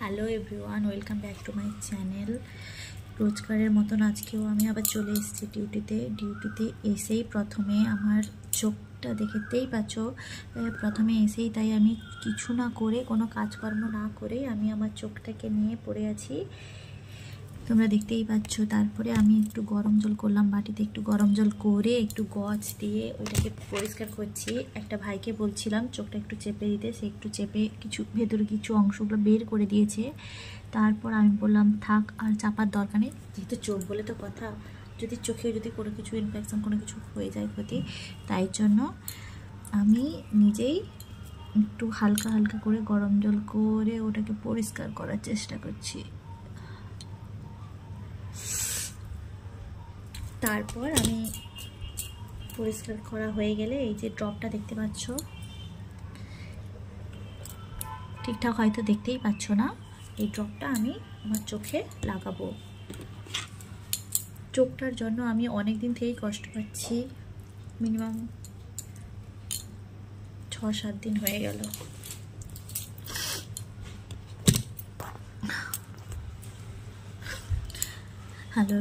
Hello everyone, welcome back to my channel. রোজকারের মতন আজকেও আমি আবার চলে এসেছি ডিউটিতে এসেই প্রথমে আমার চোখটা দেখতেই পাচ্ছ। প্রথমে এসেই তাই আমি কিছু না করে, কোনো কাজকর্ম না করেই আমি আমার চোখটাকে নিয়ে পড়ে আছি, তোমরা দেখতেই পাচ্ছ। তারপরে আমি একটু গরম জল করলাম, বাটিতে একটু গরম জল করে একটু গজ দিয়ে ওইটাকে পরিষ্কার করছি। একটা ভাইকে বলছিলাম চোখটা একটু চেপে দিতে, সে একটু চেপে কিছু ভেতরে কিছু অংশগুলো বের করে দিয়েছে। তারপর আমি বললাম থাক, আর চাপার দরকার নেই, যেহেতু চোখ বলে তো কথা, যদি চোখে যদি কোনো কিছু ইনফেকশন কোনো কিছু হয়ে যায় ক্ষতি, তাই জন্য আমি নিজেই একটু হালকা হালকা করে গরম জল করে ওটাকে পরিষ্কার করার চেষ্টা করছি। তারপর আমি পরিষ্কার করা হয়ে গেলে এই যে ড্রপটা দেখতে পাচ্ছ, ঠিকঠাক হয়তো দেখতেই পাচ্ছ না, এই ড্রপটা আমি আমার চোখে লাগাবো। চোখটার জন্য আমি অনেক দিন থেকেই কষ্ট পাচ্ছি, মিনিমাম 6-7 দিন হয়ে গেল। হ্যালো।